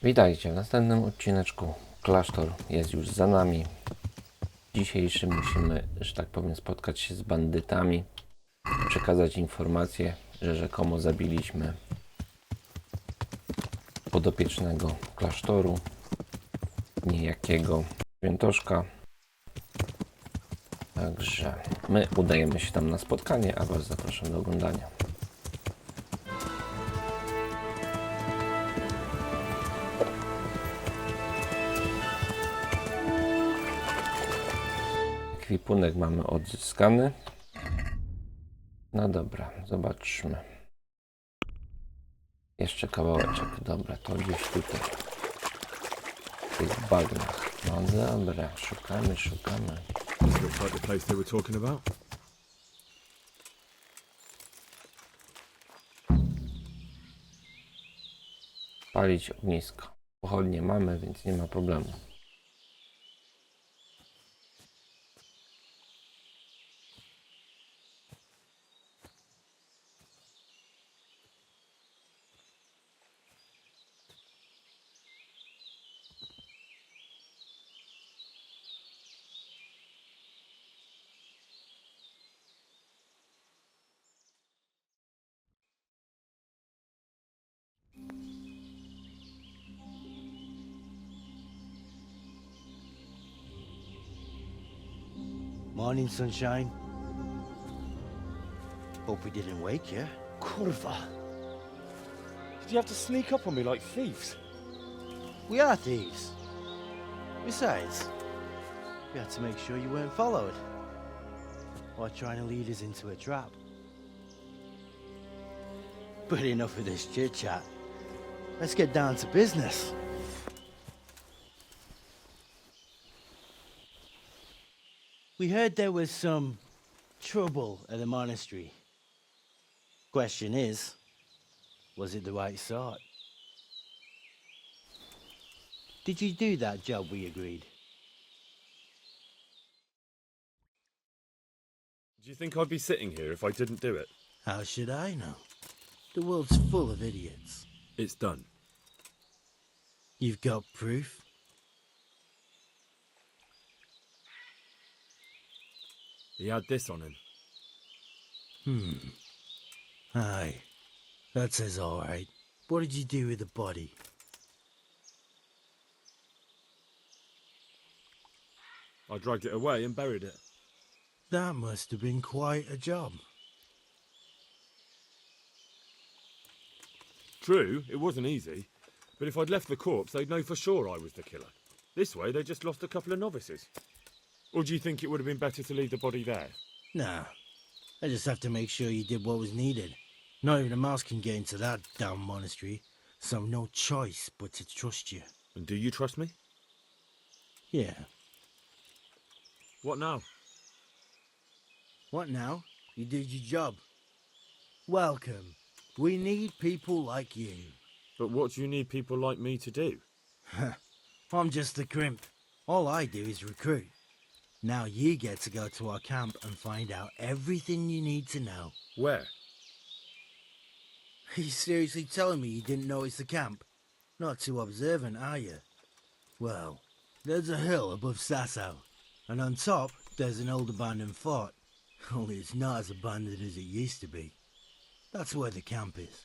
Witajcie w następnym odcineczku. Klasztor jest już za nami. Dzisiejszy musimy, że tak powiem, spotkać się z bandytami, przekazać informację, że rzekomo zabiliśmy podopiecznego klasztoru, niejakiego świętoszka. Także my udajemy się tam na spotkanie, a Was zapraszam do oglądania. Ekwipunek mamy odzyskany. No dobra, zobaczmy. Jeszcze kawałeczek. Dobra, to gdzieś tutaj. W tych bagnach. No dobra, szukamy. This looks like the place they were talking about. Palić ognisko. Pochodnie mamy, więc nie ma problemu. Morning, sunshine. Hope we didn't wake you. Kurwa! Did you have to sneak up on me like thieves? We are thieves. Besides, we had to make sure you weren't followed or trying to lead us into a trap. But enough of this chit-chat. Let's get down to business. We heard there was some trouble at the monastery. Question is, was it the right sort? Did you do that job we agreed? Do you think I'd be sitting here if I didn't do it? How should I know? The world's full of idiots. It's done. You've got proof? He had this on him. Aye. That says all right. What did you do with the body? I dragged it away and buried it. That must have been quite a job. True, it wasn't easy. But if I'd left the corpse, they'd know for sure I was the killer. This way, they just lost a couple of novices. Or do you think it would have been better to leave the body there? Nah. I just have to make sure you did what was needed. Not even a mouse can get into that damn monastery, so no choice but to trust you. And do you trust me? Yeah. What now? What now? You did your job. Welcome. We need people like you. But what do you need people like me to do? I'm just a crimp. All I do is recruit. Now you get to go to our camp and find out everything you need to know. Where? Are you seriously telling me you didn't notice the camp? Not too observant, are you? Well, there's a hill above Sasso, and on top there's an old abandoned fort. Only it's not as abandoned as it used to be. That's where the camp is.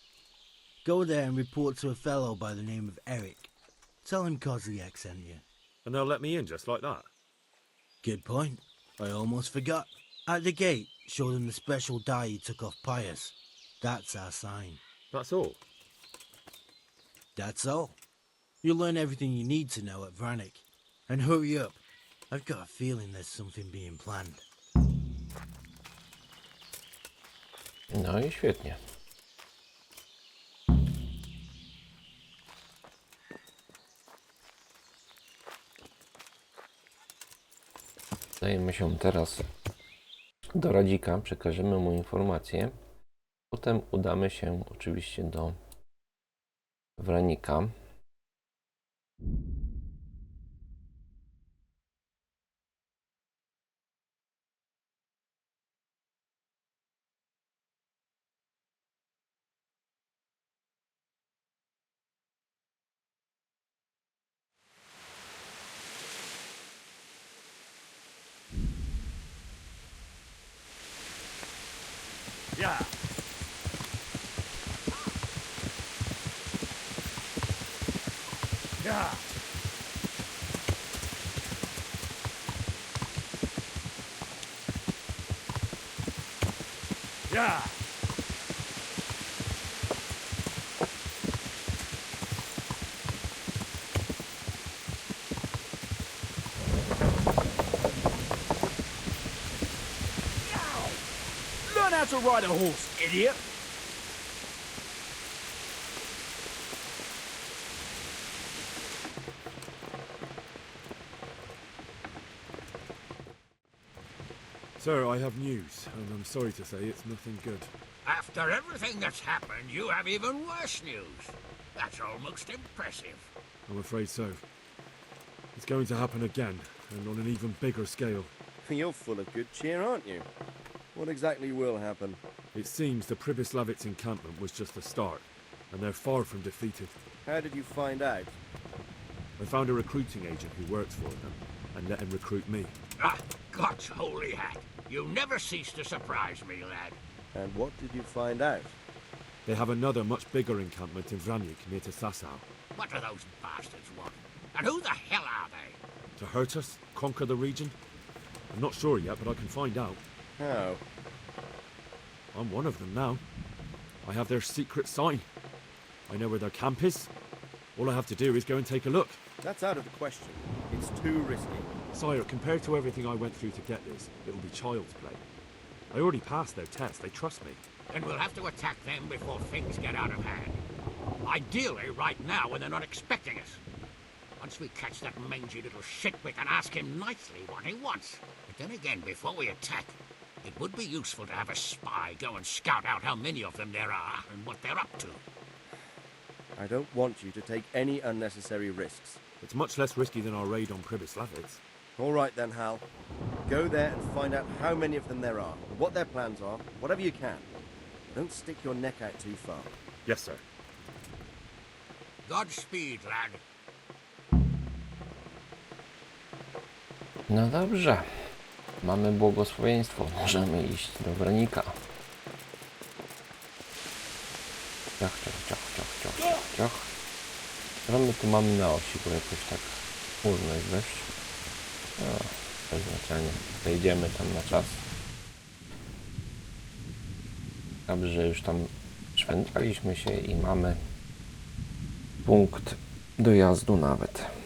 Go there and report to a fellow by the name of Eric. Tell him Kozliak sent you. And they'll let me in just like that? Good point. I almost forgot. At the gate, show them the special dye you took off Pius. That's our sign. That's all? That's all. You'll learn everything you need to know at Vranik. And hurry up. I've got a feeling there's something being planned. No i świetnie. Udajemy się teraz do Radzika, przekażemy mu informację. Potem udamy się oczywiście do Vranika. Yeah. Yeah. Yeah. Learn how to ride a horse, idiot! Sir, I have news, and I'm sorry to say it's nothing good. After everything that's happened, you have even worse news. That's almost impressive. I'm afraid so. It's going to happen again, and on an even bigger scale. You're full of good cheer, aren't you? What exactly will happen? It seems the Pribyslavitz encampment was just the start, and they're far from defeated. How did you find out? I found a recruiting agent who works for them, and let him recruit me. Ah, God's holy hat. You never cease to surprise me, lad. And what did you find out? They have another much bigger encampment in Vranyk near to Sasau. What do those bastards want? And who the hell are they? To hurt us? Conquer the region? I'm not sure yet, but I can find out. How? I'm one of them now. I have their secret sign. I know where their camp is. All I have to do is go and take a look. That's out of the question. It's too risky. Sire, compared to everything I went through to get this, it'll be child's play. I already passed their test. They trust me. Then we'll have to attack them before things get out of hand. Ideally, right now, when they're not expecting us. Once we catch that mangy little shit, we can ask him nicely what he wants. But then again, before we attack, it would be useful to have a spy go and scout out how many of them there are and what they're up to. I don't want you to take any unnecessary risks. It's much less risky than our raid on Pribyslavitz. All right then, Hal. Go there and find out how many of them there are, what their plans are, whatever you can. Don't stick your neck out too far. Yes, sir. Godspeed, lad. No dobrze. Mamy błogosławieństwo. Możemy iść do Wranika. Ciach, ciach, ciach, ciach, ciach, ciach, ciach. Co my tu mamy na osi, bo jakoś tak chmurno jest deszcz. No, bez znaczenia. Wejdziemy tam na czas. Dobrze, już tam szwendaliśmy się i mamy punkt dojazdu nawet.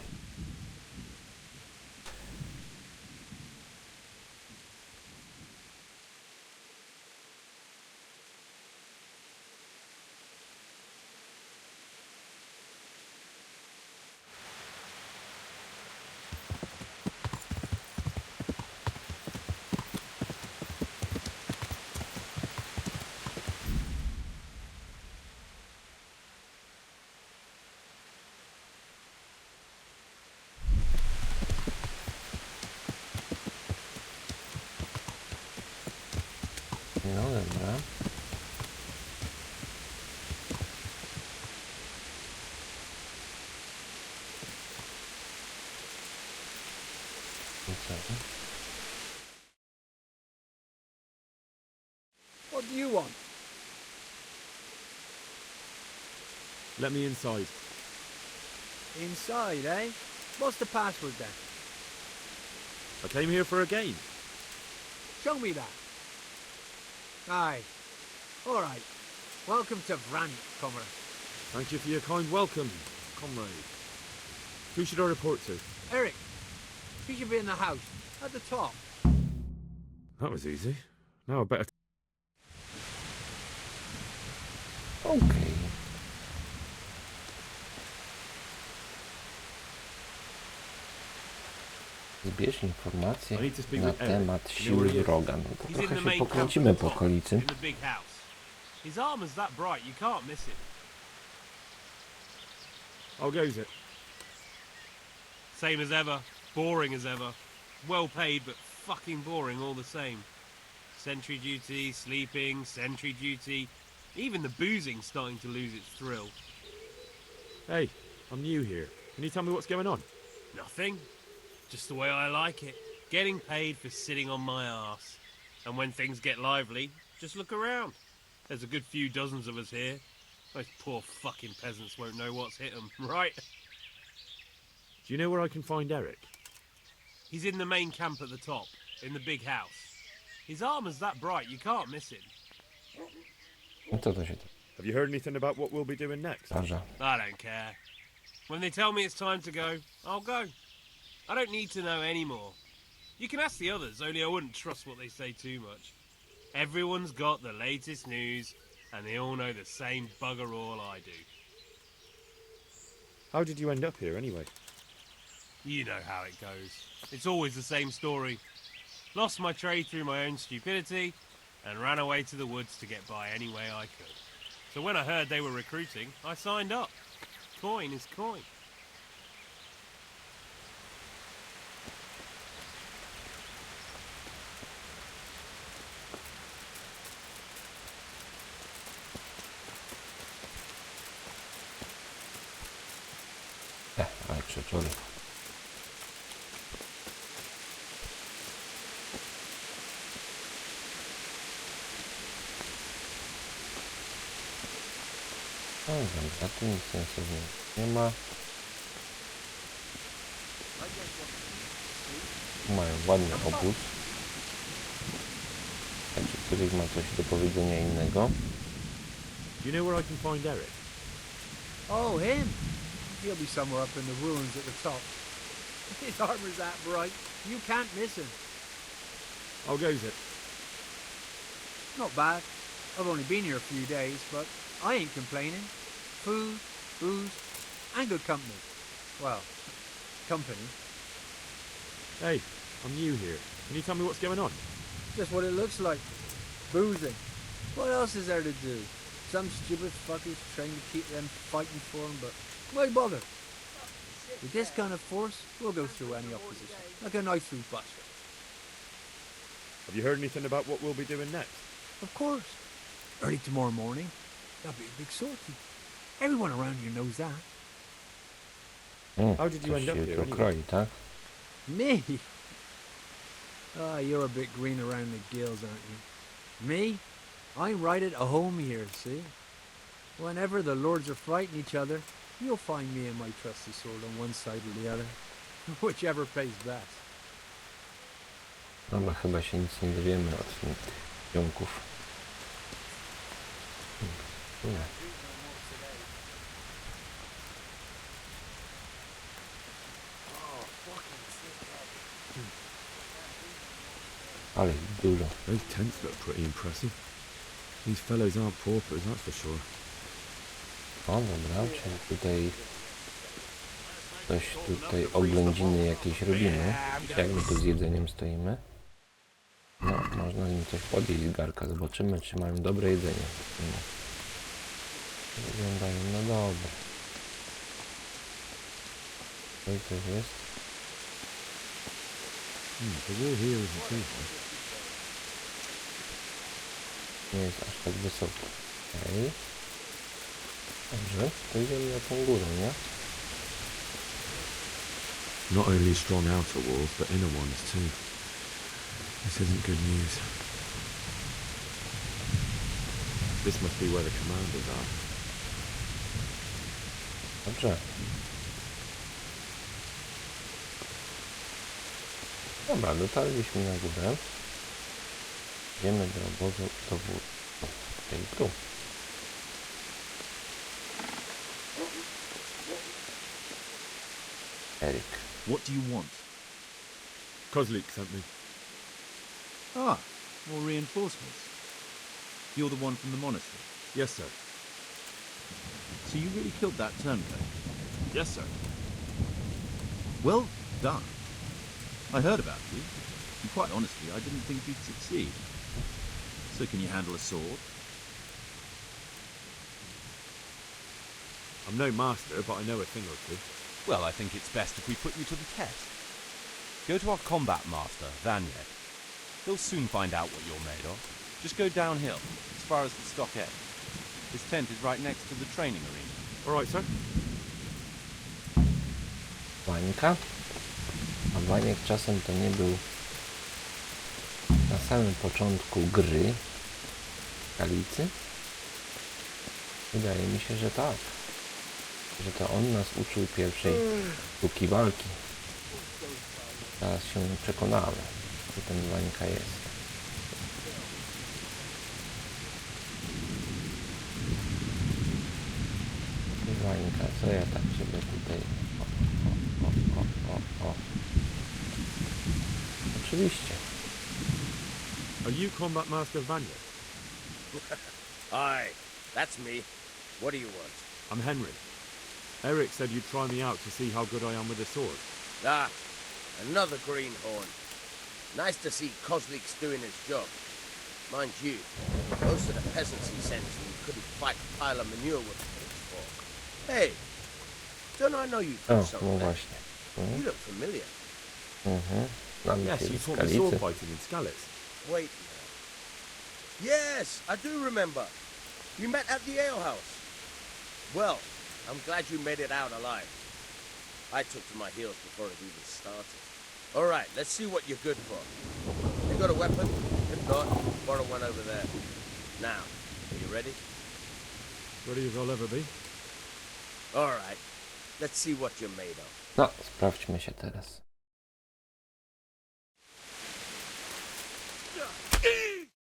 No dobra. I co? What do you want? Let me inside. Inside, eh? What's the password then? I came here for a game. Show me that. Aye. All right. Welcome to Vranyk, comrade. Thank you for your kind welcome, comrade. Who should I report to? Eric, he should be in the house, at the top. That was easy. Now I better... Okej. Zbierz informacje na temat siły wroga. No to trochę się pokręcimy po okolicy. In the big house. His armor's that bright, you can't miss it. How goes it? Same as ever, boring as ever. Well paid, but fucking boring all the same. Sentry duty, sleeping, sentry duty. Even the boozing's starting to lose its thrill. Hey, I'm new here. Can you tell me what's going on? Nothing. Just the way I like it. Getting paid for sitting on my arse. And when things get lively, just look around. There's a good few dozens of us here. Those poor fucking peasants won't know what's hit them, right? Do you know where I can find Eric? He's in the main camp at the top, in the big house. His armor's that bright, you can't miss him. No co to się tu Have you heard anything about what we'll be doing next? zdarza? I don't care. When they tell me it's time to go, I'll go. I don't need to know any more. You can ask the others, only I wouldn't trust what they say too much. Everyone's got the latest news, and they all know the same bugger all I do. How did you end up here anyway? You know how it goes. It's always the same story. Lost my trade through my own stupidity, and ran away to the woods to get by any way I could. So when I heard they were recruiting, I signed up. Coin is coin. Ale krzyczoli. No dobra, tu nic sensownego nie ma. Tu mają ładny obóz. Także któryś ma coś do powiedzenia innego. Do you know where I can find Eric? Oh, him? He'll be somewhere up in the ruins at the top. His armor's that bright, you can't miss him. How goes it? Not bad. I've only been here a few days, but I ain't complaining. Food, booze, and good company. Well, company. Hey, I'm new here. Can you tell me what's going on? Just what it looks like. Boozing. What else is there to do? Some stupid fuckers trying to keep them fighting for him, but why bother? With this kind of force, we'll go through any opposition, like a knife through butter. Have you heard anything about what we'll be doing next? Of course. Early tomorrow morning, there'll be a big sortie. Everyone around here knows that. How did you Coś end up się here tu anyway? kroi, tak? Me? Ah, you're a bit green around the gills, aren't you? Me? I'm right at home here, see? Whenever the lords are fighting each other, you'll find me and my trusty sword on one side or the other. Whichever pays best. Dobra, chyba się nic nie dowiemy od tych ziomków. Nie. Ale ich dużo. Those tents look pretty impressive. These fellows aren't paupers, that's for sure. O dobra, czyli tutaj coś tutaj oględziny jakieś robimy. Jak my tu z jedzeniem stoimy. No, można im coś podjeść z garka. Zobaczymy, czy mają dobre jedzenie. No. Wyglądają no dobre. Co to jest? The wall here isn't too high. Nie jest aż tak wysoko. Okej. Dobrze, to idziemy na tą górę, nie? Not only strong outer walls, but inner ones too. This isn't good news. This must be where the commanders are. Dobrze. Dobra, dotarliśmy na górę. Idziemy do obozu dowódcy. Czyli tu. Eryk. What do you want? Kozlik sent me. Ah, more reinforcements. You're the one from the monastery. Yes, sir. So you really killed that turncoat? Yes, sir. Well done. I heard about you, and quite honestly, I didn't think you'd succeed. So can you handle a sword? I'm no master, but I know a thing or two. Well, I think it's best if we put you to the test. Go to our combat master, Vanyek. He'll soon find out what you're made of. Just go downhill, as far as the stockade. His tent is right next to the training arena. All right, sir. Wańka. A Waniek czasem to nie był na samym początku gry Kalicy. Wydaje mi się, że tak. Że to on nas uczył pierwszej sztuki walki. Teraz się przekonamy, że ten Wańka jest. Wańka, co ja tak ciebie tutaj... O. Oczywiście. Are you Combat Master Vanya? Aye, that's me. What do you want? I'm Henry. Eric said you'd try me out to see how good I am with a sword. Ah, another greenhorn. Nice to see Kozlik's doing his job. Mind you, most of the peasants he sends you couldn't fight a pile of manure with a pitchfork. Hey, don't I know you from O, no somewhere? właśnie. You look familiar. Mamy Yes, się you w taught me sword skalicy. fighting in Skalitz. Wait now. Yes, I do remember. You met at the alehouse. Well, I'm glad you made it out alive. I took to my heels before it even started. All right, let's see what you're good for. You got a weapon? If not, borrow one over there. Now, are you ready? Ready as I'll ever be. All right, let's see what you're made of. No, sprawdźmy się teraz.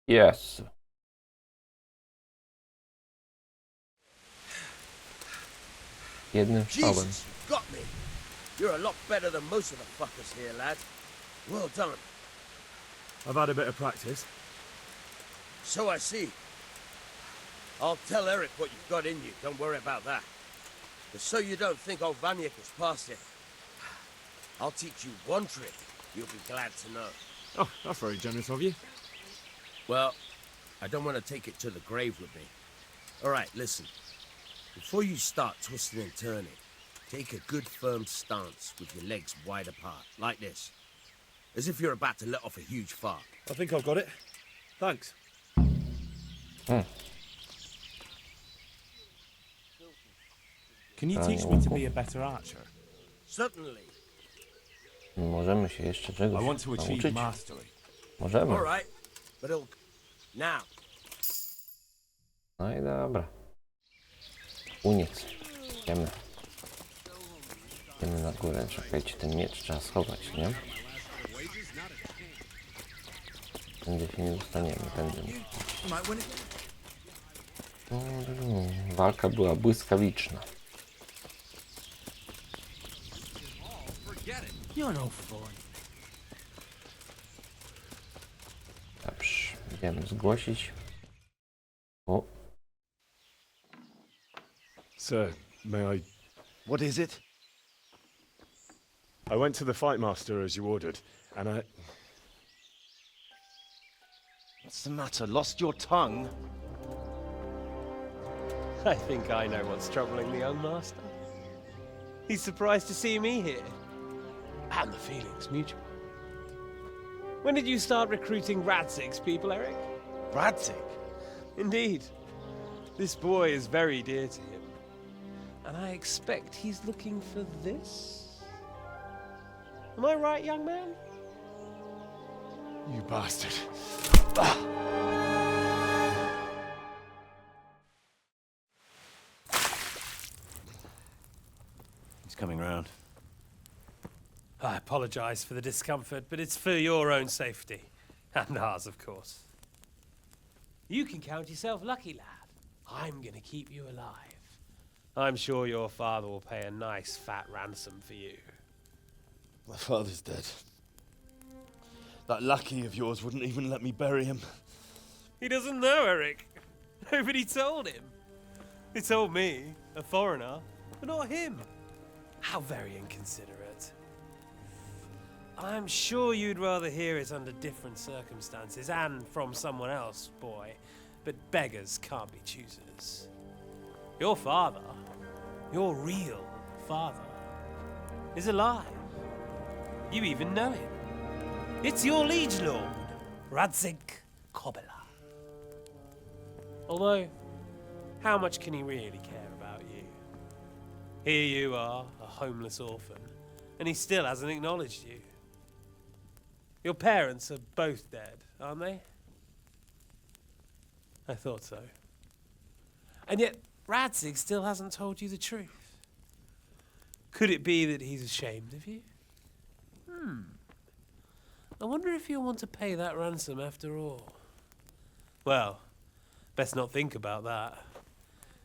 Yes. Jednym strzałem. Jesus, you got me. You're a lot better than most of the fuckers here, lad. Well done. I've had a bit of practice. So I see. I'll tell Eric what you've got in you. Don't worry about that. But so you don't think old Vanyek has passed it, I'll teach you one trick you'll be glad to know. Oh, that's very generous of you. Well, I don't want to take it to the grave with me. All right, listen. Before you start twisting and turning, take a good firm stance with your legs wide apart, like this. As if you're about to let off a huge fart. I think I've got it. Thanks. Can you teach me to be a better archer? Certainly. Możemy się jeszcze czegoś I want to achieve nauczyć. mastery. Możemy. All right, but it'll... Now, No i dobra. Uniec. Idziemy. Idziemy na górę. Czekajcie, ten miecz trzeba schować, nie? Tędy się nie dostaniemy. Tędy. Walka była błyskawiczna. You're no fun. Dobrze. Idziemy zgłosić. O, Sir, may I... What is it? I went to the fight master as you ordered, and I... What's the matter? Lost your tongue? I think I know what's troubling the young master. He's surprised to see me here. And the feeling's mutual. When did you start recruiting Radzig's people, Eric? Radzig? Indeed. This boy is very dear to him. And I expect he's looking for this? Am I right, young man? You bastard. He's coming round. I apologize for the discomfort, but it's for your own safety. And ours, of course. You can count yourself lucky, lad. I'm gonna keep you alive. I'm sure your father will pay a nice fat ransom for you. My father's dead. That lackey of yours wouldn't even let me bury him. He doesn't know, Eric. Nobody told him. He told me, a foreigner, but not him. How very inconsiderate. I'm sure you'd rather hear it under different circumstances and from someone else, boy. But beggars can't be choosers. Your father, your real father, is alive. You even know him. It's your liege lord, Radzig Kobyla. Although, how much can he really care about you? Here you are, a homeless orphan, and he still hasn't acknowledged you. Your parents are both dead, aren't they? I thought so. And yet, Radzig still hasn't told you the truth. Could it be that he's ashamed of you? I wonder if you'll want to pay that ransom after all. Well, best not think about that.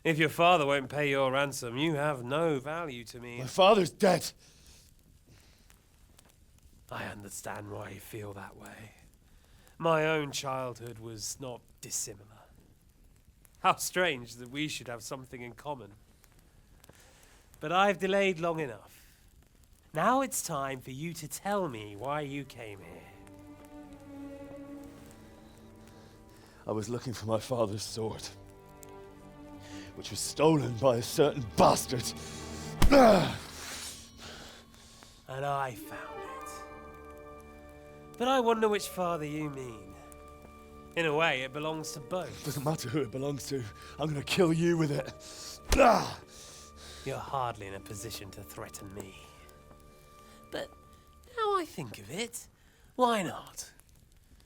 If your father won't pay your ransom, you have no value to me. My father's dead. I understand why you feel that way. My own childhood was not dissimilar. How strange that we should have something in common. But I've delayed long enough. Now it's time for you to tell me why you came here. I was looking for my father's sword, which was stolen by a certain bastard. And I found it. But I wonder which father you mean. In a way, it belongs to both. Doesn't matter who it belongs to. I'm gonna kill you with it. You're hardly in a position to threaten me. But now I think of it, why not?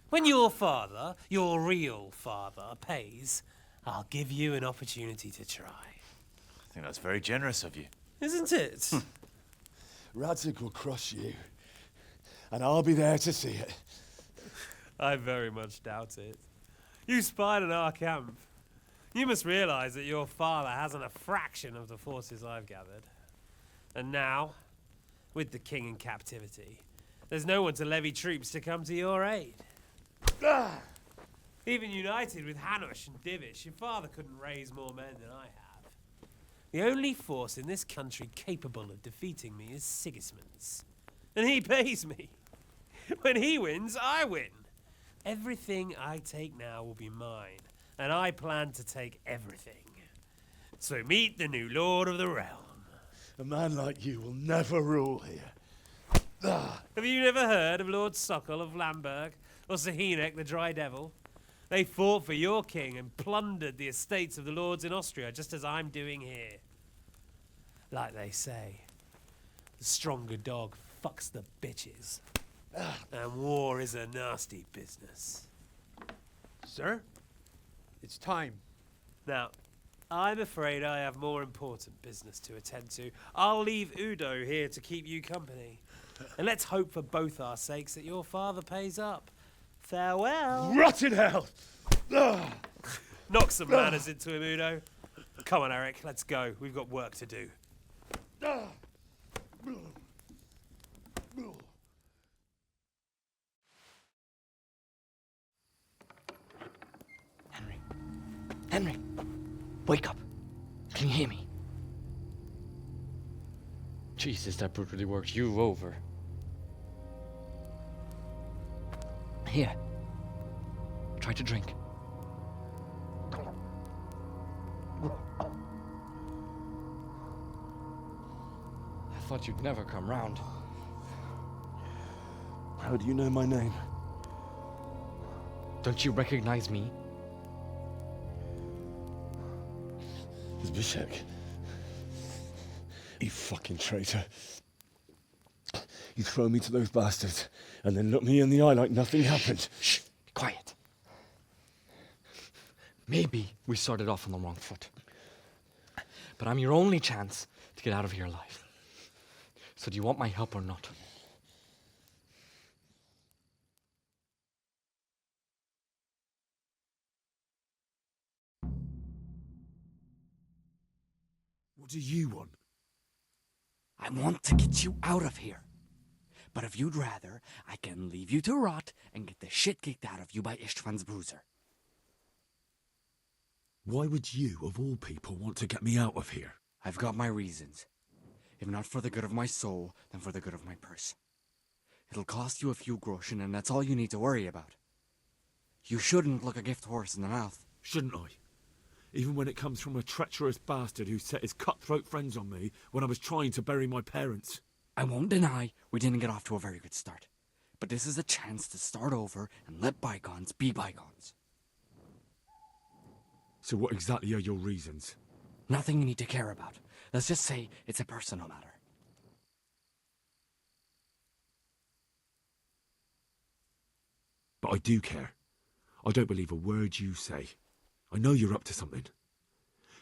When your father, your real father, pays, I'll give you an opportunity to try. I think that's very generous of you. Isn't it? Radzig will crush you, and I'll be there to see it. I very much doubt it. You spied on our camp. You must realize that your father hasn't a fraction of the forces I've gathered. And now, with the king in captivity, there's no one to levy troops to come to your aid. Even united with Hanush and Divish, your father couldn't raise more men than I have. The only force in this country capable of defeating me is Sigismund's. And he pays me. When he wins, I win. Everything I take now will be mine, and I plan to take everything. So meet the new lord of the realm. A man like you will never rule here. Have you never heard of Lord Sokol of Lamberg, or Sahinek the Dry Devil? They fought for your king and plundered the estates of the lords in Austria, just as I'm doing here. Like they say, the stronger dog fucks the bitches. And war is a nasty business. Sir, it's time. Now, I'm afraid I have more important business to attend to. I'll leave Udo here to keep you company. And let's hope for both our sakes that your father pays up. Farewell. Rot in hell! Knock some manners into him, Udo. Come on, Eric, let's go. We've got work to do. Henry, wake up. Can you hear me? Jesus, that brute really worked you over. Here. Try to drink. I thought you'd never come round. How do you know my name? Don't you recognize me? Zbyszek. You fucking traitor. You throw me to those bastards and then look me in the eye like nothing happened. Shh! Quiet. Maybe we started off on the wrong foot. But I'm your only chance to get out of here alive. So do you want my help or not? What do you want? I want to get you out of here. But if you'd rather, I can leave you to rot and get the shit kicked out of you by István's bruiser. Why would you, of all people, want to get me out of here? I've got my reasons. If not for the good of my soul, then for the good of my purse. It'll cost you a few groschen, and that's all you need to worry about. You shouldn't look a gift horse in the mouth. Shouldn't I? Even when it comes from a treacherous bastard who set his cutthroat friends on me when I was trying to bury my parents. I won't deny we didn't get off to a very good start. But this is a chance to start over and let bygones be bygones. So what exactly are your reasons? Nothing you need to care about. Let's just say it's a personal matter. But I do care. I don't believe a word you say. I know you're up to something.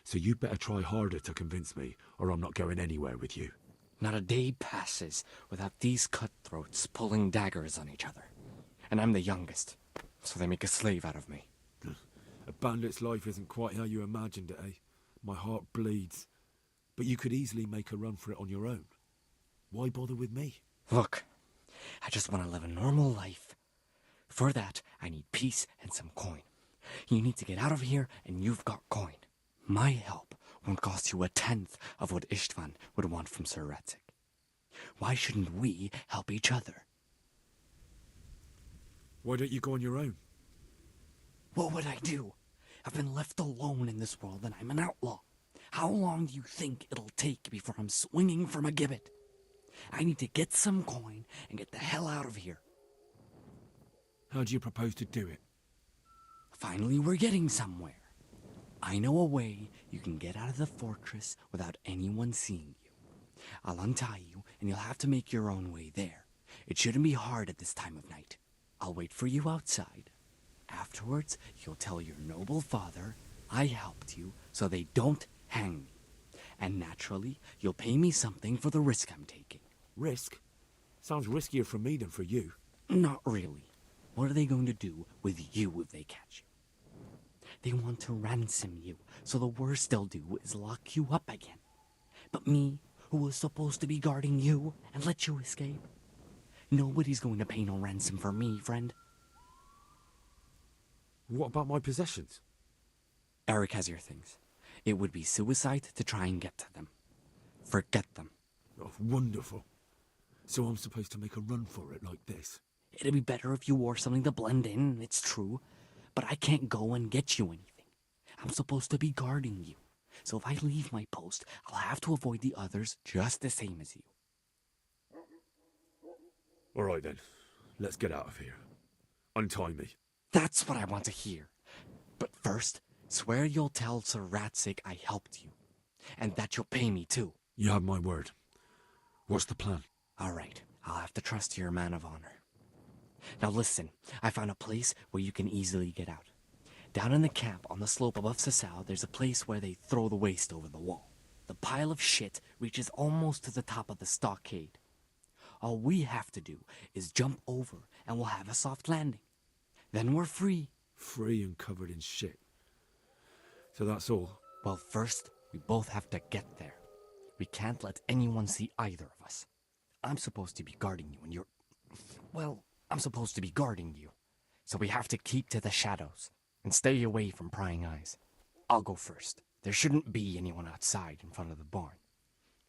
So you better try harder to convince me, or I'm not going anywhere with you. Not a day passes without these cutthroats pulling daggers on each other. And I'm the youngest, so they make a slave out of me. A bandit's life isn't quite how you imagined it, eh? My heart bleeds. But you could easily make a run for it on your own. Why bother with me? Look, I just want to live a normal life. For that, I need peace and some coin. You need to get out of here, and you've got coin. My help won't cost you a tenth of what Istvan would want from Sir Ratzik. Why shouldn't we help each other? Why don't you go on your own? What would I do? I've been left alone in this world, and I'm an outlaw. How long do you think it'll take before I'm swinging from a gibbet? I need to get some coin and get the hell out of here. How do you propose to do it? Finally, we're getting somewhere. I know a way you can get out of the fortress without anyone seeing you. I'll untie you, and you'll have to make your own way there. It shouldn't be hard at this time of night. I'll wait for you outside. Afterwards, you'll tell your noble father I helped you so they don't hang me. And naturally, you'll pay me something for the risk I'm taking. Risk? Sounds riskier for me than for you. Not really. What are they going to do with you if they catch you? They want to ransom you, so the worst they'll do is lock you up again. But me, who was supposed to be guarding you and let you escape? Nobody's going to pay no ransom for me, friend. What about my possessions? Eric has your things. It would be suicide to try and get to them. Forget them. Oh, wonderful. So I'm supposed to make a run for it like this? It'd be better if you wore something to blend in, it's true. But I can't go and get you anything. I'm supposed to be guarding you. So if I leave my post, I'll have to avoid the others just the same as you. All right then. Let's get out of here. Untie me. That's what I want to hear. But first, swear you'll tell Sir Ratzik I helped you. And that you'll pay me too. You have my word. What's the plan? All right, I'll have to trust your man of honor. Now listen, I found a place where you can easily get out. Down in the camp on the slope above Sasau, there's a place where they throw the waste over the wall. The pile of shit reaches almost to the top of the stockade. All we have to do is jump over and we'll have a soft landing. Then we're free. Free and covered in shit. So that's all? Well, first, we both have to get there. We can't let anyone see either of us. I'm supposed to be guarding you and you're... Well, I'm supposed to be guarding you. So we have to keep to the shadows and stay away from prying eyes. I'll go first. There shouldn't be anyone outside in front of the barn.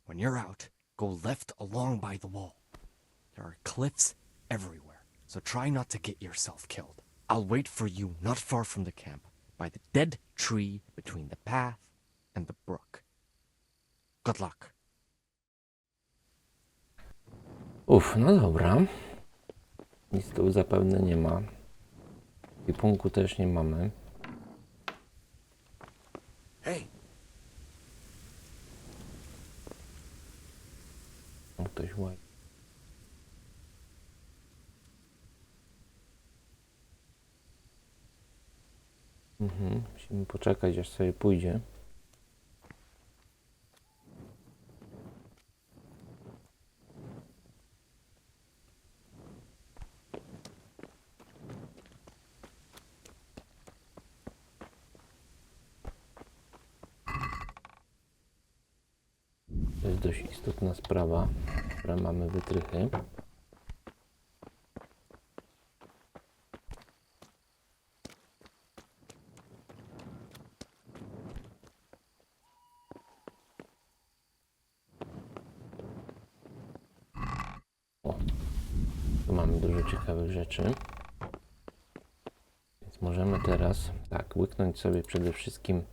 When you're out, go left along by the wall. There are cliffs everywhere, so try not to get yourself killed. I'll wait for you not far from the camp, by the dead tree between the path and the brook. Good luck. No dobra. Nic tu zapewne nie ma. Punku też nie mamy. Hey. Ktoś łazi. Musimy poczekać, aż sobie pójdzie. To jest dość istotna sprawa, która mamy wytrychy. Tu mamy dużo ciekawych rzeczy. Więc możemy teraz tak łyknąć sobie przede wszystkim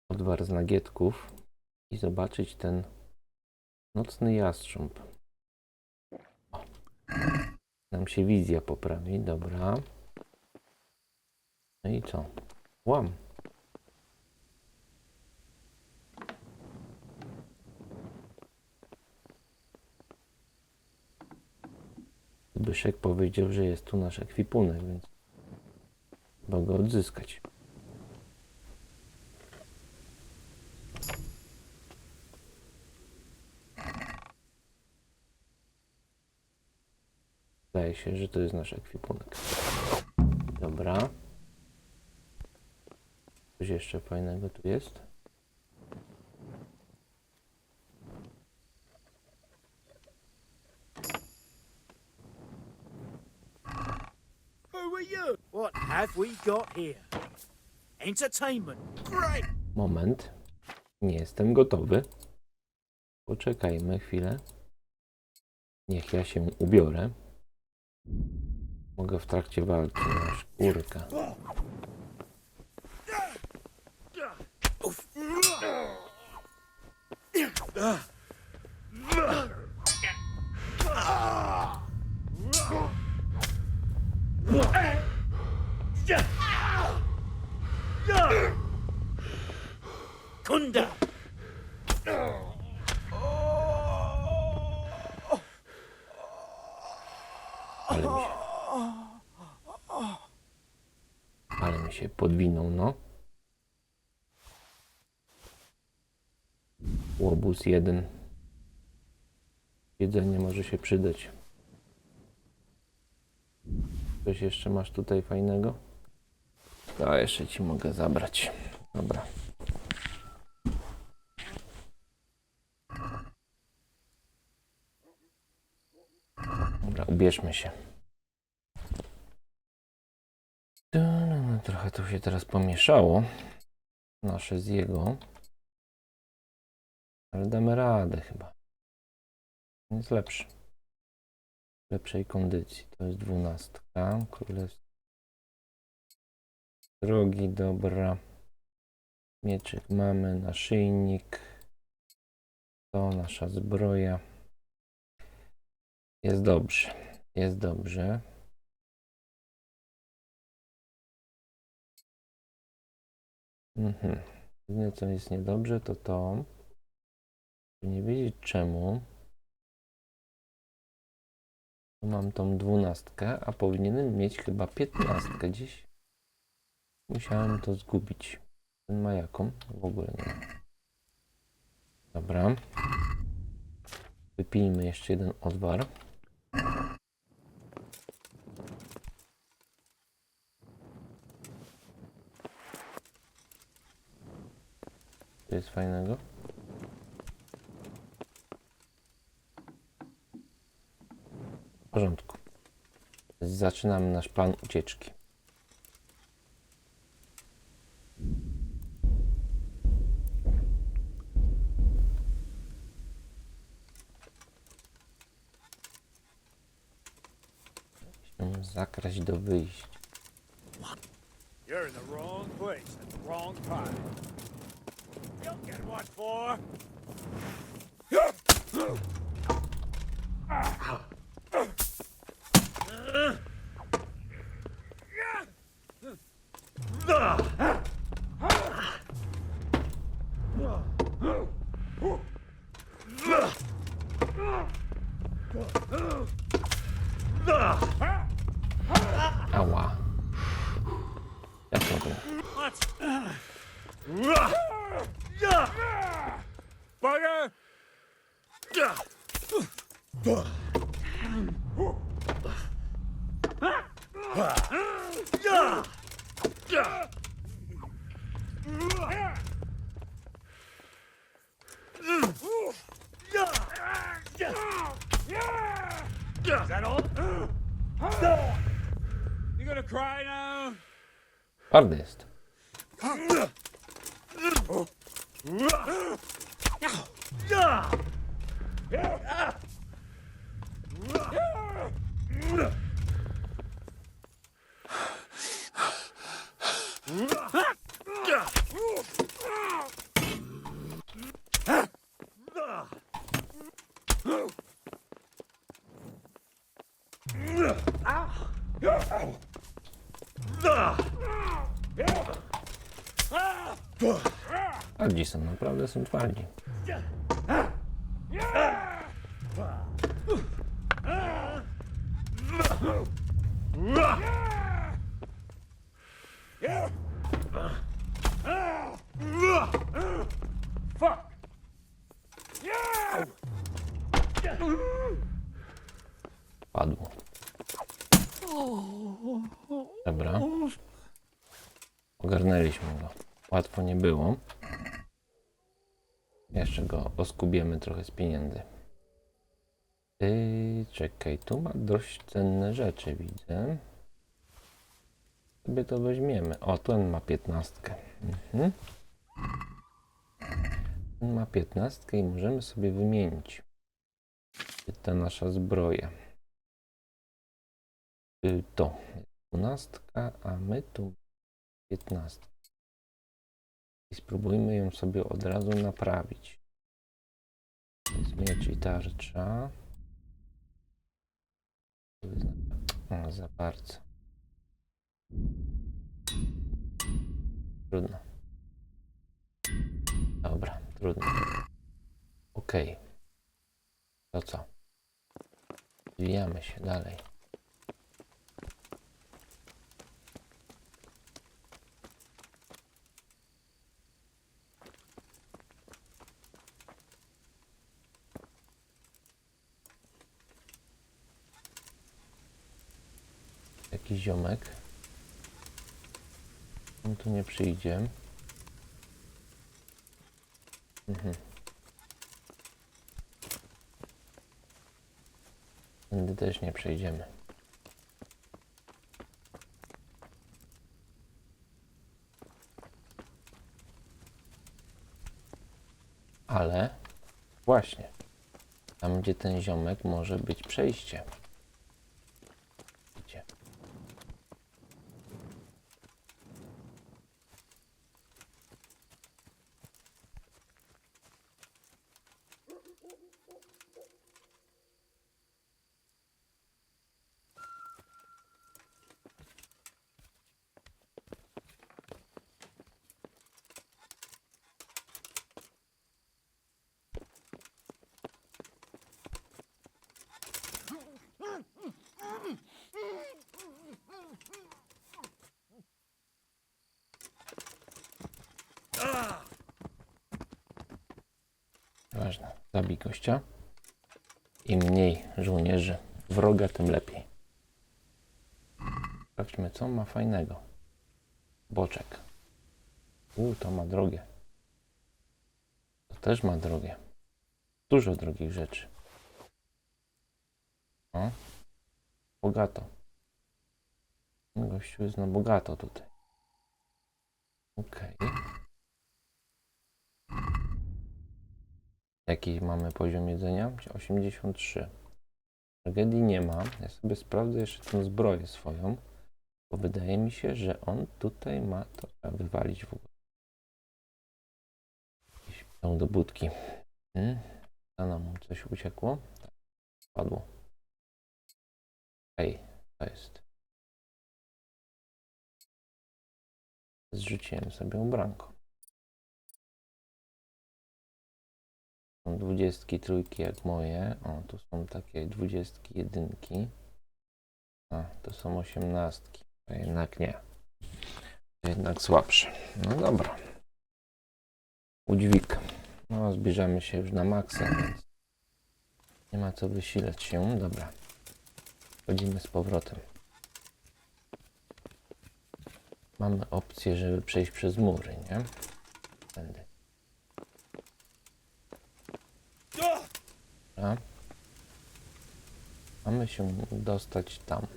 odwar z nagietków i zobaczyć ten nocny jastrząb. O, nam się wizja poprawi, dobra. No i co? Łam. Byszek powiedział, że jest tu nasz ekwipunek, więc trzeba go odzyskać. Wydaje się, że to jest nasz ekwipunek. Dobra. Coś jeszcze fajnego tu jest? Who are you? What have we got here? Entertainment. Great. Moment. Nie jestem gotowy. Poczekajmy chwilę. Niech ja się ubiorę. Mogę w trakcie walki na szkórkę. Kunda. Ale mi się podwinął, no. Łobuz 1. Jedzenie może się przydać. Coś jeszcze masz tutaj fajnego? To jeszcze ci mogę zabrać. Dobra. Dobra, ubierzmy się. No, trochę to się teraz pomieszało. Nasze z jego. Ale damy radę chyba. Jest lepszy. W lepszej kondycji. To jest 12. Królewski. Drogi, dobra. Mieczyk mamy, naszyjnik. To nasza zbroja. Jest dobrze. Jest dobrze. Jedyne co jest niedobrze to to, nie wiedzieć czemu mam tą 12, a powinienem mieć chyba 15 gdzieś. Musiałem to zgubić. Ten ma jaką? W ogóle nie ma. Dobra. Wypijmy jeszcze jeden odwar. Co jest fajnego? W porządku. Zaczynamy nasz plan ucieczki. Musimy zakraść do wyjścia. You're in the wrong place at the wrong time. You'll get what for. Ała. Jak to? Bugger! Is that all? You gonna cry now? Twardy jest. Twardzi są, naprawdę są twardzi. Fuck! Padło. Dobra. Ogarnęliśmy go. Łatwo nie było. Jeszcze go oskubiemy trochę z pieniędzy. Czekaj, tu ma dość cenne rzeczy, widzę. Sobie to weźmiemy. O, ten ma 15. Ten ma 15 i możemy sobie wymienić. Ta nasza zbroja. To 12, a my tu 15. I spróbujmy ją sobie od razu naprawić. Z miecz i tarcza. O, za bardzo. Trudno. Dobra, trudno. Okej. To co? Zwijamy się dalej. Jakiś ziomek. On tu nie przyjdzie. Tędy też nie przejdziemy. Ale właśnie, tam gdzie ten ziomek może być przejście. Gdzie? Ważne, zabij gościa. Im mniej żołnierzy wroga, tym lepiej. Sprawdźmy, co ma fajnego. Boczek. To ma drogie. To też ma drogie. Dużo drogich rzeczy. O, bogato. Gościu jest na bogato tutaj. Okej. Jaki mamy poziom jedzenia? 83. Tragedii nie ma. Ja sobie sprawdzę jeszcze tę zbroję swoją, bo wydaje mi się, że on tutaj ma to trzeba wywalić w ogóle. Jakieś są do budki. A nam coś uciekło? Tak, padło. Ej, to jest. Zrzuciłem sobie ubranko. Są 23 jak moje. O, tu są takie 21. A, to są 18. To jednak nie. To jednak słabsze. No dobra. Udźwig. No, zbliżamy się już na maksa, więc nie ma co wysilać się. Dobra. Wchodzimy z powrotem. Mamy opcję, żeby przejść przez mury, nie? Tędy. Dobra. Mamy się dostać tam.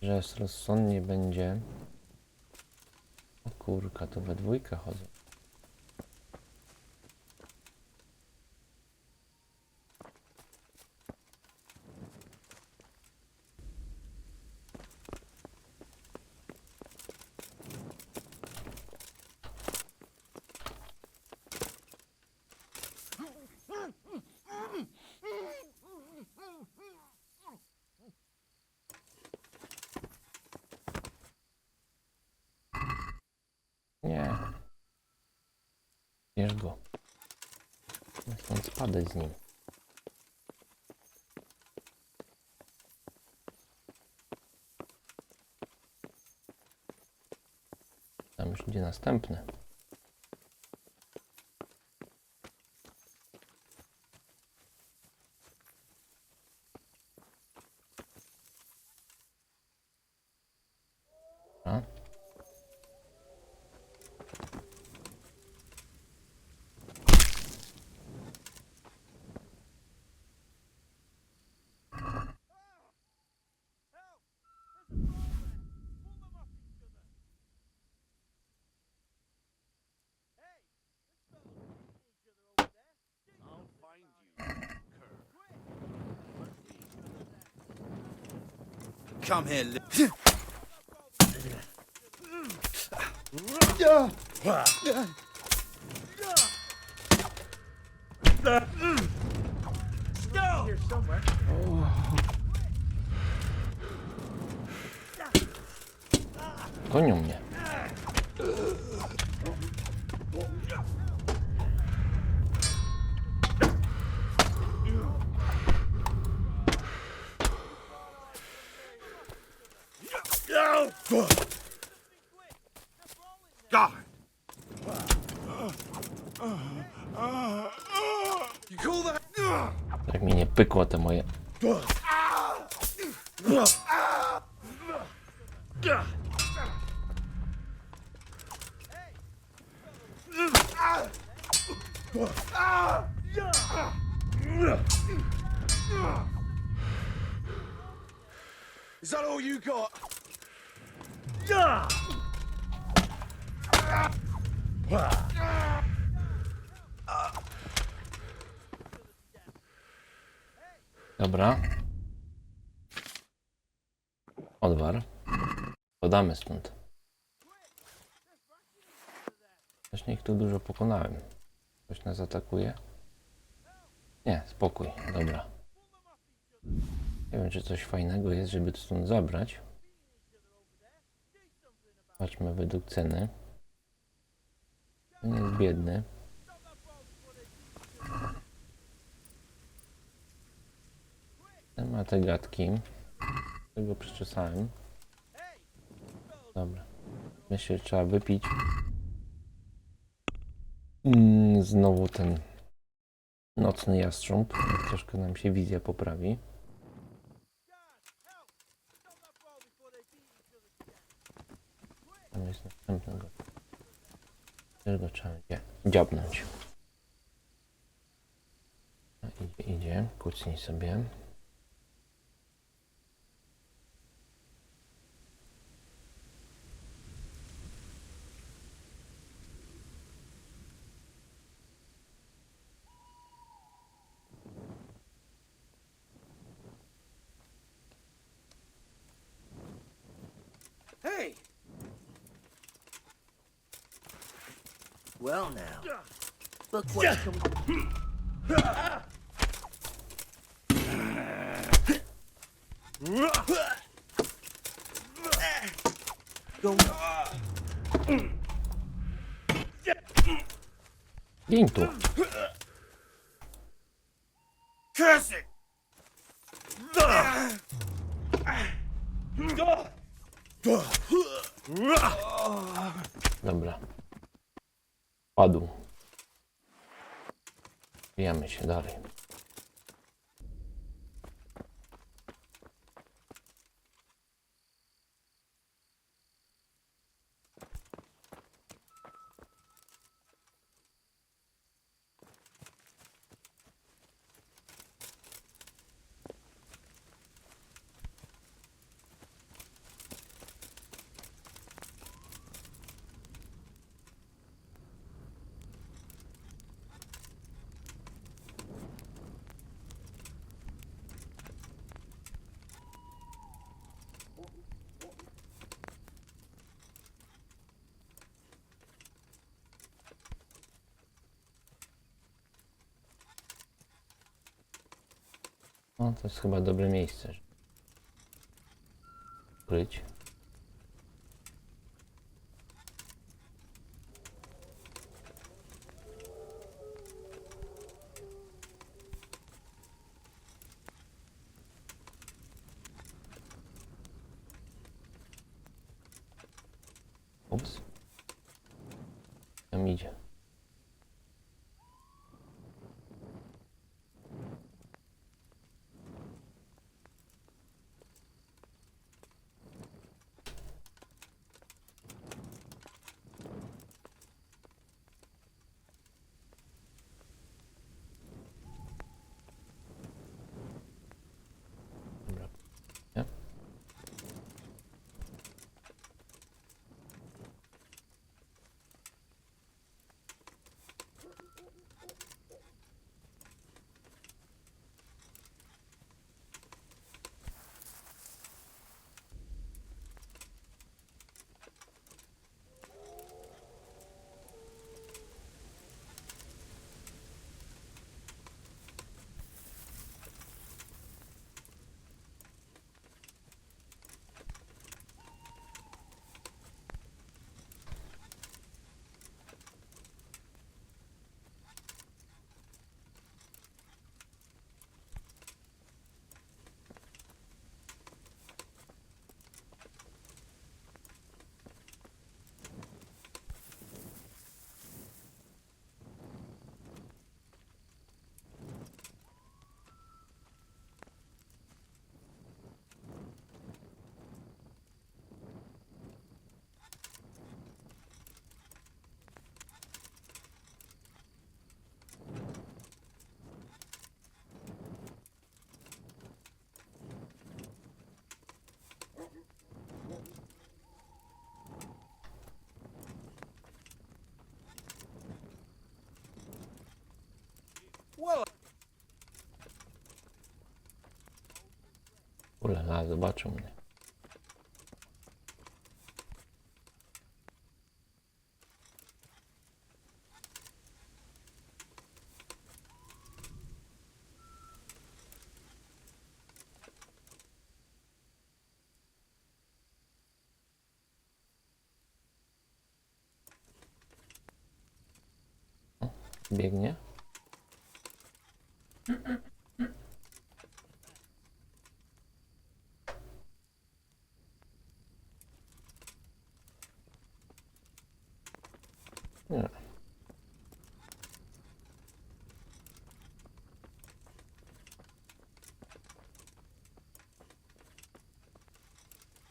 Że rozsądnie będzie. O kurka, to we dwójkę chodzą. Nie. Bierz go. Stąd spadać z nim. Tam już idzie następny. Dobra. Come here, Here somewhere. Gonią mnie. God! Jak mi nie pykło te moje... Is that all you got? Dobra. Odwar. Podamy stąd. Właśnie ich tu dużo pokonałem. Ktoś nas atakuje? Nie, spokój. Dobra. Nie wiem, czy coś fajnego jest, żeby to stąd zabrać. Patrzmy według ceny. Nie jest biedny. Ten ma te gadki. Tego przeczesałem. Dobra. Myślę, że trzeba wypić. Znowu ten nocny jastrząb. Troszkę nam się wizja poprawi. Tam jest następnego. Też go trzeba dziabnąć. Idzie. Kucnij sobie. Hey! Well now, look what's come... Go. Giń tu. Curse it! Dobra. Padł. Bijamy się dalej. No, to jest chyba dobre miejsce, żeby ukryć. Ups. Tam idzie. Ulala, zobaczył mnie. Biegnie. Nie.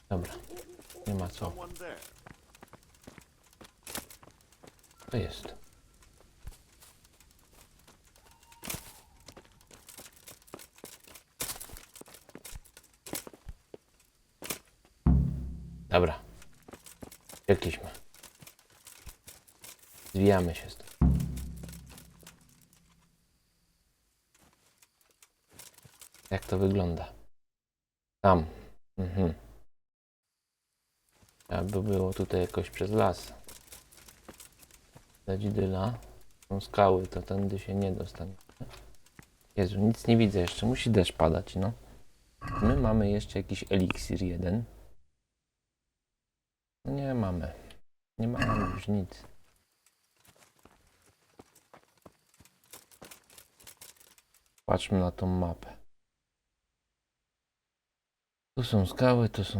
Dobra, nie ma co. To jest. Dobra. Uciekliśmy. Zwijamy się stąd. Jak to wygląda? Tam. Trzeba by było tutaj jakoś przez las. Zadzidyla. Są skały, to tędy się nie dostanie. Jezu, nic nie widzę jeszcze. Musi deszcz padać, no. My mamy jeszcze jakiś eliksir jeden. No nie mamy. Nie mamy już nic. Patrzmy na tą mapę. Tu są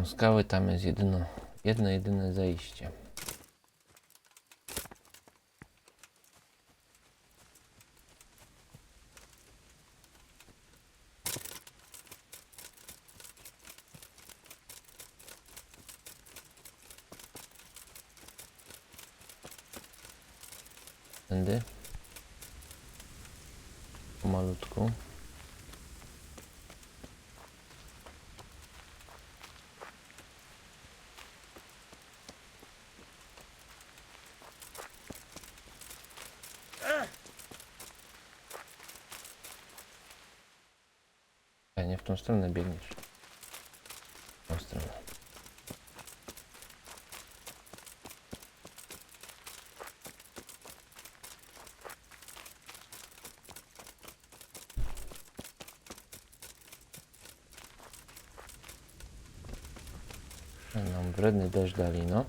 skały, tam jest jedyne zejście. Tędy. Pomalutku. Nie w tą stronę biegniesz. W tą stronę. Nam wredny deszcz dali, no.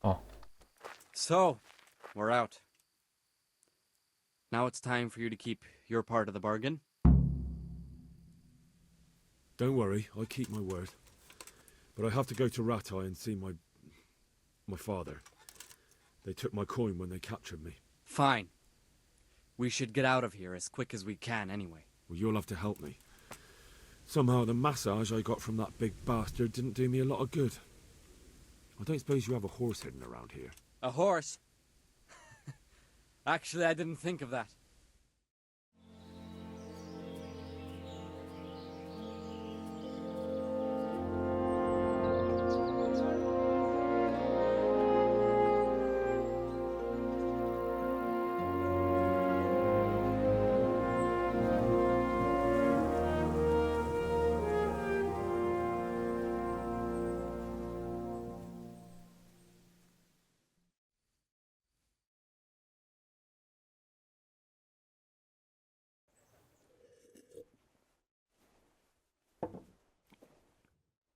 O. So, we're out. Now it's time for you to keep your part of the bargain. Don't worry, I keep my word. But I have to go to Ratai and see my father. They took my coin when they captured me. Fine. We should get out of here as quick as we can anyway. Well, you'll have to help me. Somehow the massage I got from that big bastard didn't do me a lot of good. I don't suppose you have a horse hidden around here. A horse? Actually, I didn't think of that.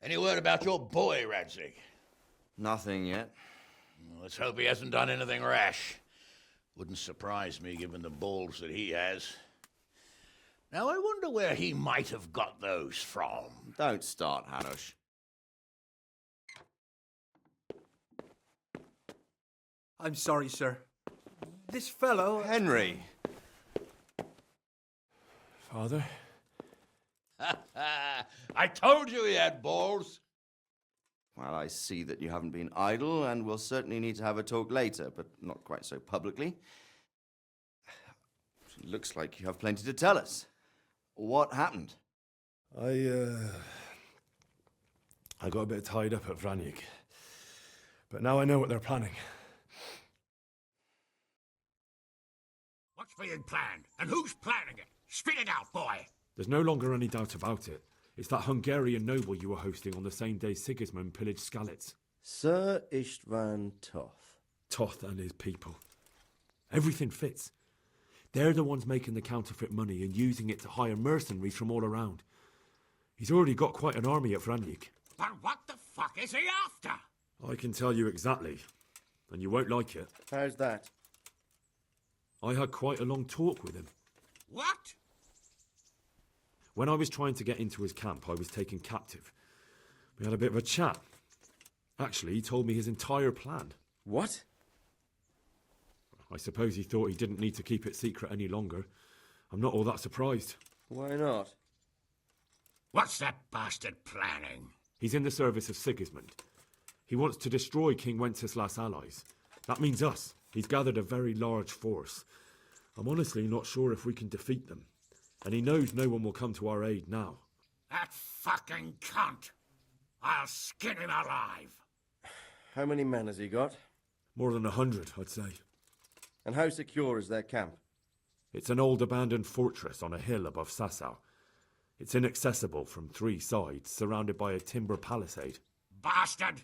Any word about your boy, Radzig? Nothing yet. Let's hope he hasn't done anything rash. Wouldn't surprise me given the balls that he has. Now, I wonder where he might have got those from. Don't start, Hanush. I'm sorry, sir. This fellow... Henry! Father? I told you he had balls. Well, I see that you haven't been idle, and we'll certainly need to have a talk later, but not quite so publicly. It looks like you have plenty to tell us. What happened? I got a bit tied up at Vranyig. But now I know what they're planning. What's being planned? And who's planning it? Spit it out, boy. There's no longer any doubt about it. It's that Hungarian noble you were hosting on the same day Sigismund pillaged Skalitz. Sir Istvan Toth. Toth and his people. Everything fits. They're the ones making the counterfeit money and using it to hire mercenaries from all around. He's already got quite an army at Vranik. But what the fuck is he after? I can tell you exactly, and you won't like it. How's that? I had quite a long talk with him. What? When I was trying to get into his camp, I was taken captive. We had a bit of a chat. Actually, he told me his entire plan. What? I suppose he thought he didn't need to keep it secret any longer. I'm not all that surprised. Why not? What's that bastard planning? He's in the service of Sigismund. He wants to destroy King Wenceslas' allies. That means us. He's gathered a very large force. I'm honestly not sure if we can defeat them. And he knows no one will come to our aid now. That fucking cunt! I'll skin him alive! How many men has he got? More than 100, I'd say. And how secure is their camp? It's an old abandoned fortress on a hill above Sasau. It's inaccessible from 3 sides, surrounded by a timber palisade. Bastard!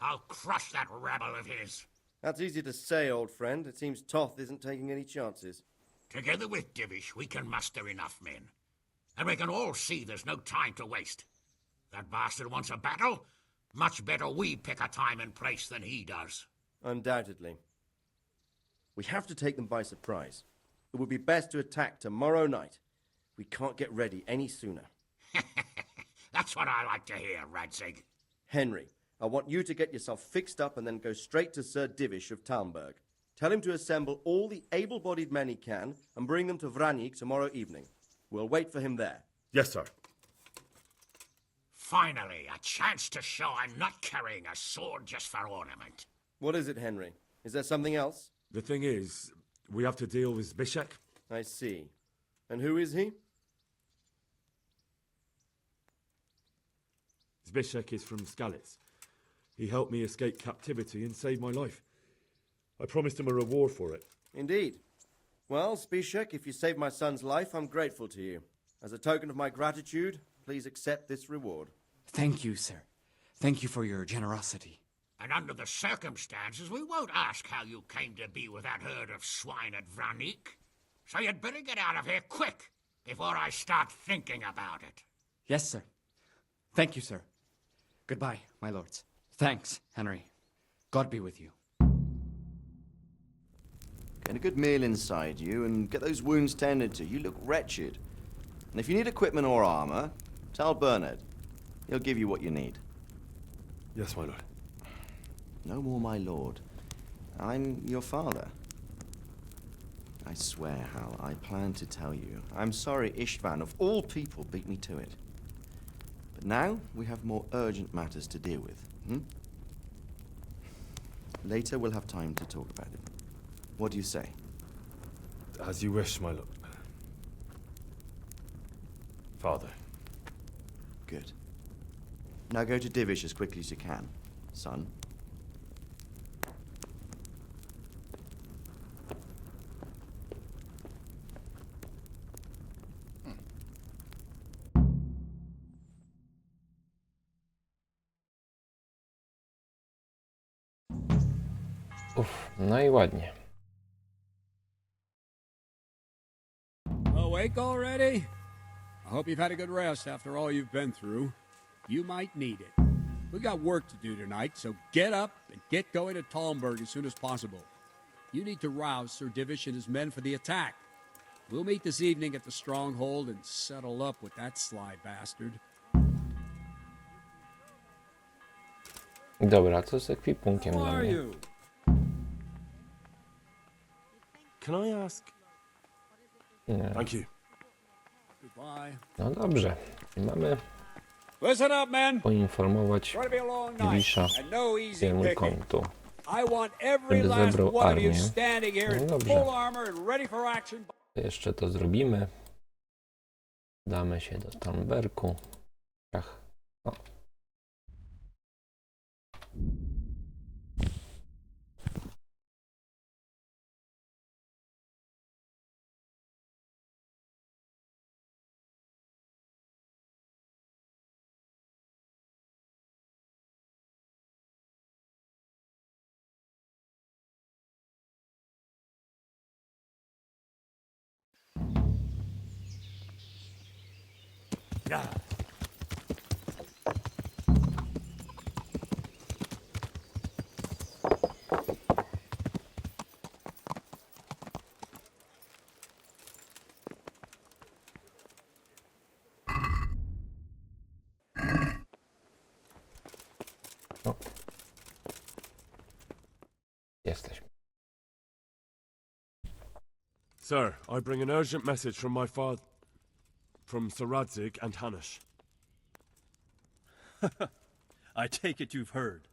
I'll crush that rebel of his. That's easy to say, old friend. It seems Toth isn't taking any chances. Together with Divish, we can muster enough men. And we can all see there's no time to waste. That bastard wants a battle? Much better we pick a time and place than he does. Undoubtedly. We have to take them by surprise. It would be best to attack tomorrow night. We can't get ready any sooner. That's what I like to hear, Radzig. Henry, I want you to get yourself fixed up and then go straight to Sir Divish of Talmberg. Tell him to assemble all the able-bodied men he can and bring them to Vranik tomorrow evening. We'll wait for him there. Yes, sir. Finally, a chance to show I'm not carrying a sword just for ornament. What is it, Henry? Is there something else? The thing is, we have to deal with Zbyszek. I see. And who is he? Zbyszek is from Skalitz. He helped me escape captivity and saved my life. I promised him a reward for it. Indeed. Well, Zbyszek, if you saved my son's life, I'm grateful to you. As a token of my gratitude, please accept this reward. Thank you, sir. Thank you for your generosity. And under the circumstances, we won't ask how you came to be with that herd of swine at Vranik. So you'd better get out of here quick, before I start thinking about it. Yes, sir. Thank you, sir. Goodbye, my lords. Thanks, Henry. God be with you. Get a good meal inside you and get those wounds tended to. You look wretched. And if you need equipment or armor, tell Bernard. He'll give you what you need. Yes, my lord. No more, my lord. I'm your father. I swear, Hal, I plan to tell you. I'm sorry Istvan, of all people, beat me to it. But now we have more urgent matters to deal with. Later we'll have time to talk about it. What do you say? As you wish, my lord. Father. Good. Now go to Divish as quickly as you can, son. No i ładnie. Awake already? I hope you've had a good rest after all you've been through. You might need it. We got work to do tonight, so get up and get going to Talmberg as soon as possible. You need to rouse Sir Divish and his men for the attack. We'll meet this evening at the stronghold and settle up with that sly bastard. Dobra, co z ekwipunkiem How dla are mnie? you? Can I ask? Nie. Thank you. Goodbye. No dobrze. Mamy Listen up, men. poinformować It's gonna be a long night Divisha and no easy jemu picking. kontu. I want every Będę last zebrał one of you armię. standing here No in dobrze. full armor and ready for action. Jeszcze to zrobimy. Damy się do Talmberku. O. Jesteśmy. Sir, I bring an urgent message from my father... from Sir Radzig and Hanush. I take it you've heard.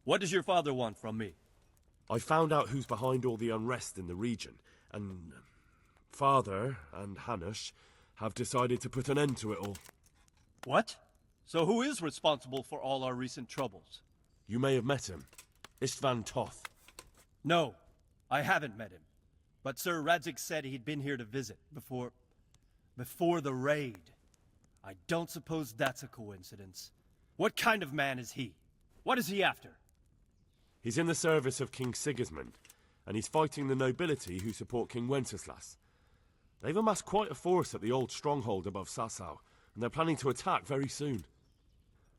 What does your father want from me? I found out who's behind all the unrest in the region, and Father and Hanush have decided to put an end to it all. What? So who is responsible for all our recent troubles? You may have met him. Istvan Toth. No, I haven't met him. But Sir Radzig said he'd been here to visit before the raid. I don't suppose that's a coincidence. What kind of man is he? What is he after? He's in the service of King Sigismund, and he's fighting the nobility who support King Wenceslas. They've amassed quite a force at the old stronghold above Sasau, and they're planning to attack very soon.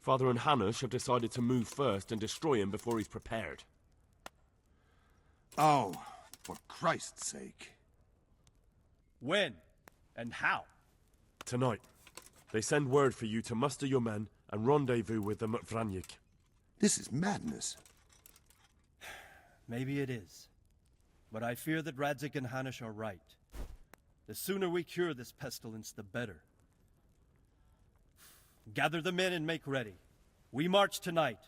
Father and Hanush have decided to move first and destroy him before he's prepared. Oh, for Christ's sake. When? And how? Tonight. They send word for you to muster your men and rendezvous with them at Vranyik. This is madness. Maybe it is. But I fear that Radzig and Hanush are right. The sooner we cure this pestilence, the better. Gather the men and make ready. We march tonight.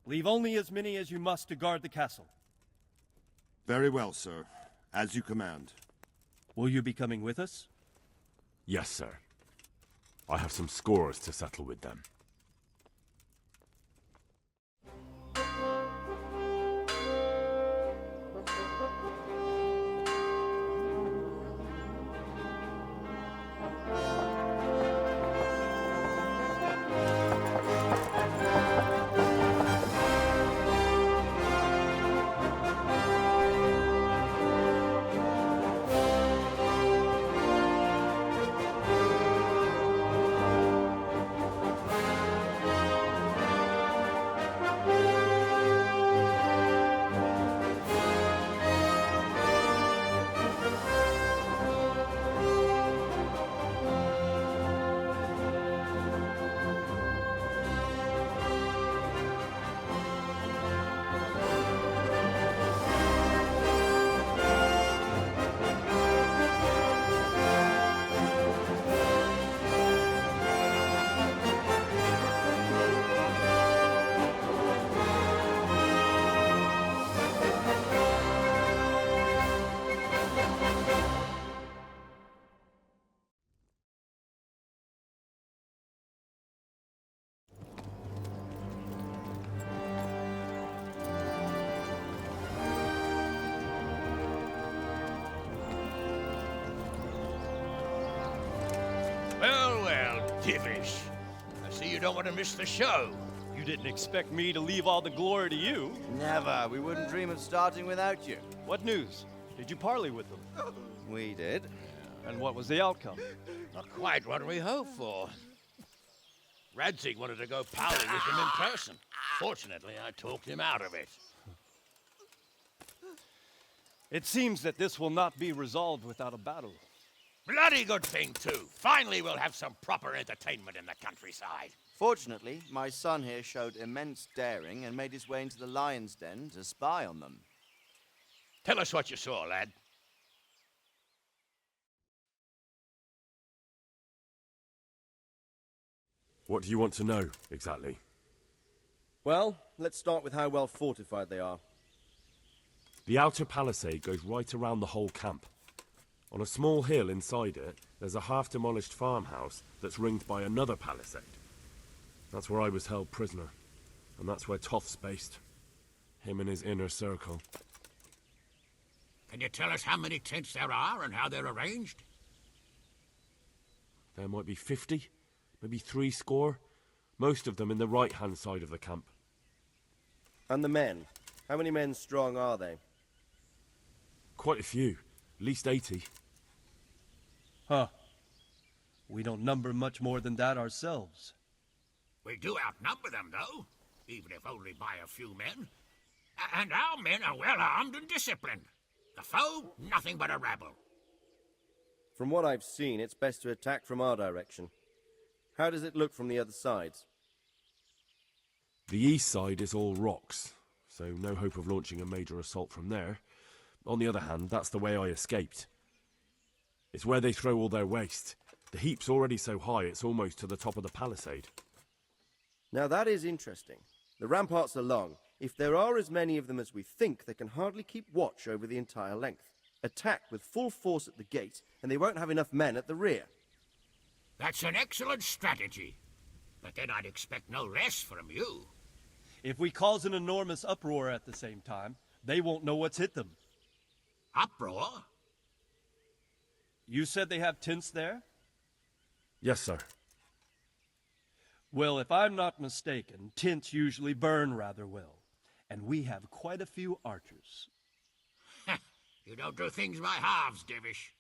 Leave only as many as you must to guard the castle. Very well, sir. As you command. Will you be coming with us? Yes, sir. I have some scores to settle with them. Well, Divish. I see you don't want to miss the show. You didn't expect me to leave all the glory to you. Never. We wouldn't dream of starting without you. What news? Did you parley with them? We did. And what was the outcome? Not quite what we hoped for. Radzig wanted to go parley with him in person. Fortunately, I talked him out of it. It seems that this will not be resolved without a battle. Bloody good thing, too. Finally, we'll have some proper entertainment in the countryside. Fortunately, my son here showed immense daring and made his way into the lion's den to spy on them. Tell us what you saw, lad. What do you want to know, exactly? Well, let's start with how well fortified they are. The outer palisade goes right around the whole camp. On a small hill inside it, there's a half-demolished farmhouse that's ringed by another palisade. That's where I was held prisoner, and that's where Toth's based. Him and his inner circle. Can you tell us how many tents there are and how they're arranged? There might be 50, maybe 70. Most of them in the right-hand side of the camp. And the men? How many men strong are they? Quite a few. At least 80. Huh. We don't number much more than that ourselves. We do outnumber them, though, even if only by a few men. And our men are well armed and disciplined. The foe, nothing but a rabble. From what I've seen, it's best to attack from our direction. How does it look from the other sides? The east side is all rocks, so no hope of launching a major assault from there. On the other hand, that's the way I escaped. It's where they throw all their waste. The heap's already so high it's almost to the top of the palisade. Now that is interesting. The ramparts are long. If there are as many of them as we think, they can hardly keep watch over the entire length. Attack with full force at the gate, and they won't have enough men at the rear. That's an excellent strategy. But then I'd expect no less from you. If we cause an enormous uproar at the same time, they won't know what's hit them. Uproar? You said they have tents there? Yes, sir. Well, if I'm not mistaken, tents usually burn rather well. And we have quite a few archers. You don't do things by halves, Divish.